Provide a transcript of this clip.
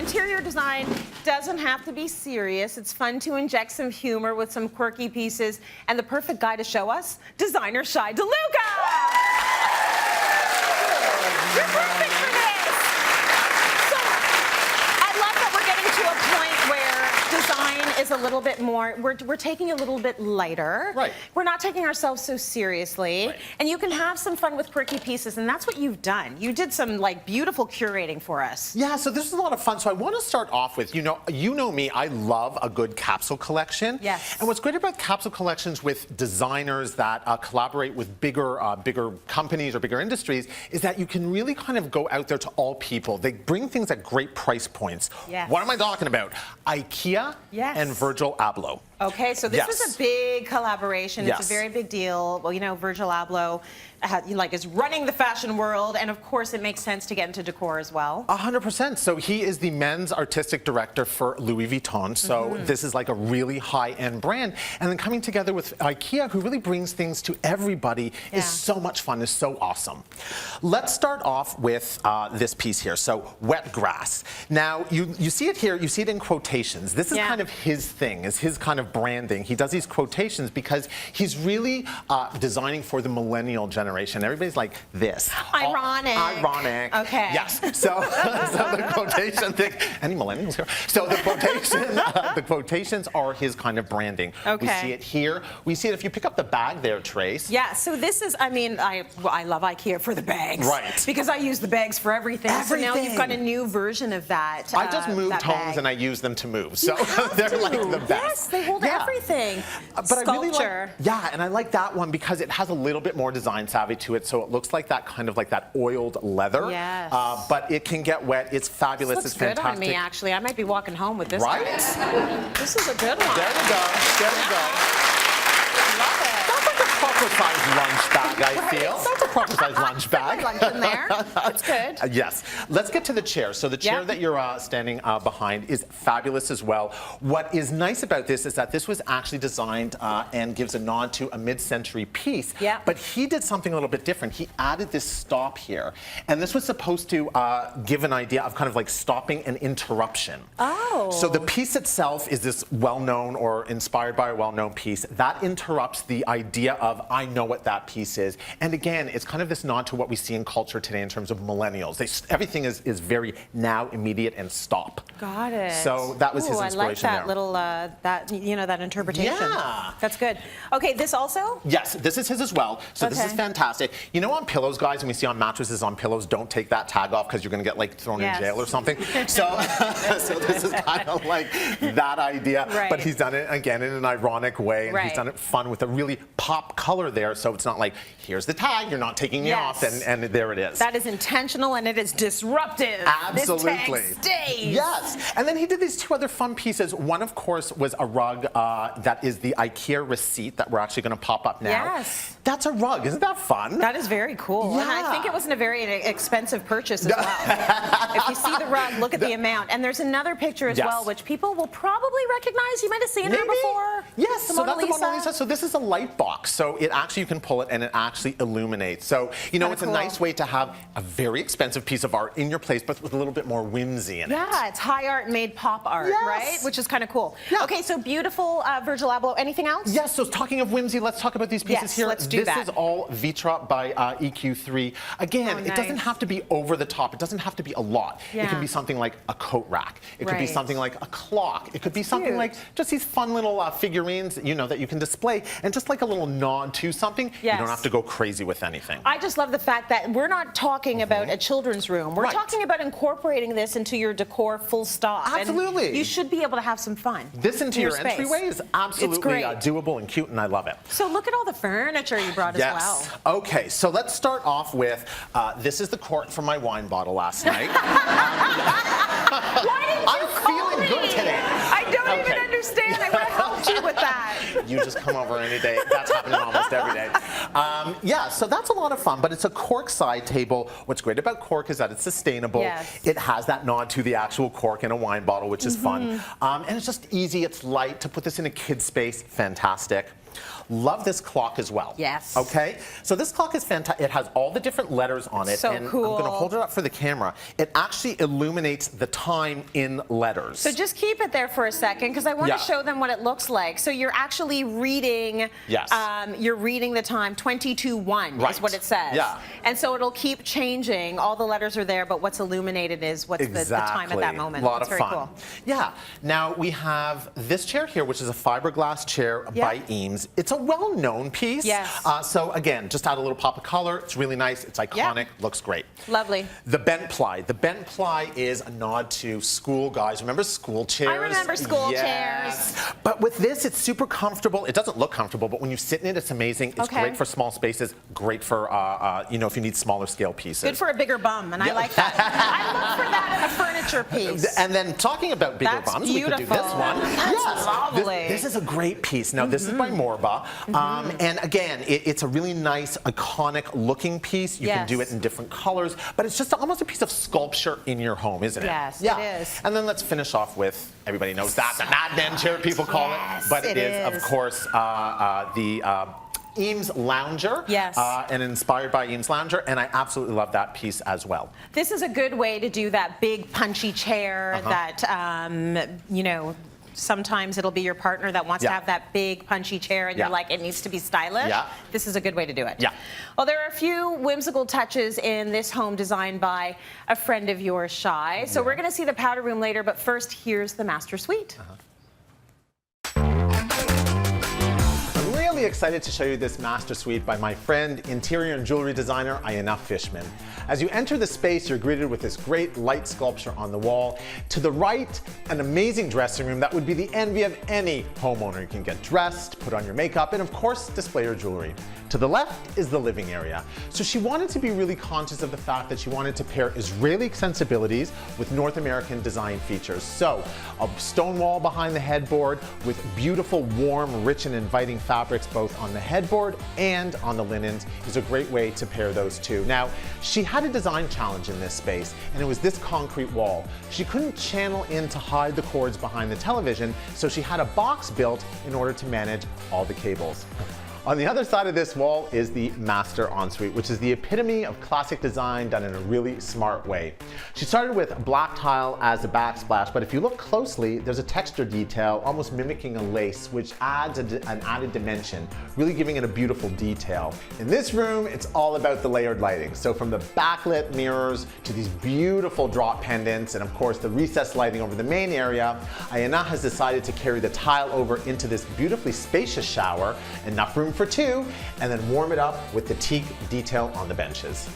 interior design doesn't have to be serious. It's fun to inject some humor with some quirky pieces. And the perfect guy to show us, designer Shai DeLuca. You're perfect for this. So I love that we're getting to a point where design is a little bit more, we're taking a little bit lighter. Right. We're not taking ourselves so seriously. Right. And you can have some fun with quirky pieces, and that's what you've done. You did some like beautiful curating for us. Yeah, so this is a lot of fun. So I want to start off with, you know me, I love a good capsule collection. Yes. And what's great about capsule collections with designers that collaborate with bigger companies or bigger industries is that you can really kind of go out there to all people. They bring things at great price points. Yes. What am I talking about? IKEA and Virgil Abloh. Okay, so this was a big collaboration. Yes. It's a very big deal. Well, you know, Virgil Abloh is running the fashion world, and of course it makes sense to get into decor as well. 100%. So he is the men's artistic director for Louis Vuitton. So this is like a really high-end brand. And then coming together with IKEA, who really brings things to everybody, is so much fun, is so awesome. Let's start off with this piece here. So wet grass. Now, you see it here, you see it in quotations. This is kind of his thing, is his kind of branding. He does these quotations because he's really designing for the millennial generation. Everybody's like this. Ironic. Ironic. Okay. Yes. So the quotation thing. Any millennials here? So the quotations are his kind of branding. Okay. We see it here. We see it if you pick up the bag there, Trace. Yeah. So this is. I mean, I love IKEA for the bags. Right. Because I use the bags for everything. So now you've got a new version of that. I just moved homes and I use them to move. So they're like the best. Yes, they hold everything. But Sculpture. I really like, and I like that one because it has a little bit more design savvy to it, so it looks like that kind of like that oiled leather. Yes. But it can get wet. It's fabulous. This looks it's fantastic. good on me, actually. I might be walking home with this. Right? This is a good one. There we go. There we go. I love it. That's like a proper size lunch bag, I feel. That's a proper size lunch bag. Lunch in there. That's good. Yes. Let's get to the chair. So the chair that you're standing behind is fabulous as well. What is nice about this is that this was actually designed and gives a nod to a mid-century piece. Yeah. But he did something a little bit different. He added this stop here. And this was supposed to give an idea of kind of like stopping an interruption. Oh. So the piece itself is this well-known or inspired by a well-known piece. That interrupts the idea of, I know what that piece is. And again, it's kind of this nod to what we see in culture today in terms of millennials. Everything is very now, immediate, and stop. Got it. So that was his inspiration I like that little, that interpretation. Yeah. That's good. Okay, this also? Yes, this is his as well. So this is fantastic. You know, on pillows, guys, and we see on mattresses on pillows, don't take that tag off because you're going to get like thrown in jail or something. So, so this is kind of like that idea. Right. But he's done it again in an ironic way, and he's done it fun with a really pop color there. So it's not like, here's the tag, you're not taking me off, and there it is. That is intentional and it is disruptive. Absolutely. This tag stays. Yes. And then he did these two other fun pieces. One, of course, was a rug that is the IKEA receipt that we're actually going to pop up now. Yes. That's a rug. Isn't that fun? That is very cool. Yeah. And I think it wasn't a very expensive purchase as well. If you see the rug, look at the amount. And there's another picture as well, which people will probably recognize. You might have seen her before. Yes, so that's the Mona Lisa. Lisa. So this is a light box. So it actually, you can pull it and it actually illuminates. So, you know, it's a nice way to have a very expensive piece of art in your place, but with a little bit more whimsy in it. Yeah, it's high art made pop art, right? Which is kind of cool. Yeah. Okay, so beautiful Virgil Abloh. Anything else? Yes, so talking of whimsy, let's talk about these pieces here. Let's do that. This is all Vitra by EQ3. Again, it doesn't have to be over the top. It doesn't have to be a lot. It can be something like a coat rack. It could be something like a clock. It could be something like just these fun little figurines, you know, that you can display. And just like a little nod to something, you don't have to go crazy with anything. I just love the fact that we're not talking about a children's room. We're talking about incorporating this into your decor full stop. Absolutely. And you should be able to have some fun. This into your entryway is absolutely doable and cute, and I love it. So look at all the furniture you brought as well. Okay, so let's start off with, this is the cork from my wine bottle last night. Why didn't you call feeling good today. I don't even understand. I would have helped you with that. You just come over any day. That's happening almost every day. Yeah, so that's a lot of fun, but it's a cork side table. What's great about cork is that it's sustainable. It has that nod to the actual cork in a wine bottle, which is fun. And it's just easy. It's light. To put this in a kid's space, fantastic. Love this clock as well. Yes. Okay, so this clock is fantastic. It has all the different letters on it. So and cool. I'm going to hold it up for the camera. It actually illuminates the time in letters. So just keep it there for a second because I want to show them what it looks like. So you're actually reading, yes. You're reading the time, 22:01 is what it says. Yeah. And so it'll keep changing. All the letters are there, but what's illuminated is what's the time at that moment. A lot That's of very fun. cool. Yeah. Now we have this chair here, which is a fiberglass chair by Eames. It's a well-known piece. Yes. So again, just add a little pop of color. It's really nice. It's iconic. Looks great. Lovely. The bent ply. The bent ply is a nod to school guys. Remember school chairs? I remember school chairs. But with this, it's super comfortable. It doesn't look comfortable, but when you sit in it, it's amazing. It's great for small spaces. Great for you know, if you need smaller scale pieces. Good for a bigger bum, and I like that. I look for that in a furniture piece. And then talking about bigger bums, we could do this one. That's lovely. This is a great piece. Now, this is by Morba. And again, it's a really nice, iconic looking piece. You can do it in different colors, but it's just almost a piece of sculpture in your home, isn't it? Yes, it is. And then let's finish off with, everybody knows that, the Mad Men chair, people call it. But it is, of course, the Eames Lounger, and inspired by Eames Lounger, and I absolutely love that piece as well. This is a good way to do that big punchy chair that, you know, sometimes it'll be your partner that wants to have that big punchy chair and you're like, it needs to be stylish. This is a good way to do it. Well, there are a few whimsical touches in this home designed by a friend of yours, Shai. So we're going to see the powder room later, but first, here's the master suite. Really excited to show you this master suite by my friend, interior and jewelry designer Ayana Fishman. As you enter the space, you're greeted with this great light sculpture on the wall. To the right, an amazing dressing room that would be the envy of any homeowner. You can get dressed, put on your makeup, and of course, display your jewelry. To the left is the living area. So she wanted to be really conscious of the fact that she wanted to pair Israeli sensibilities with North American design features. So a stone wall behind the headboard with beautiful, warm, rich, and inviting fabrics both on the headboard and on the linens is a great way to pair those two. Now, she had a design challenge in this space, and it was this concrete wall. She couldn't channel in to hide the cords behind the television, so she had a box built in order to manage all the cables. On the other side of this wall is the master ensuite, which is the epitome of classic design done in a really smart way. She started with black tile as a backsplash, but if you look closely, there's a texture detail almost mimicking a lace, which adds an added dimension, really giving it a beautiful detail. In this room, it's all about the layered lighting. So from the backlit mirrors to these beautiful drop pendants, and of course the recessed lighting over the main area, Ayana has decided to carry the tile over into this beautifully spacious shower, enough room for two, and then warm it up with the teak detail on the benches.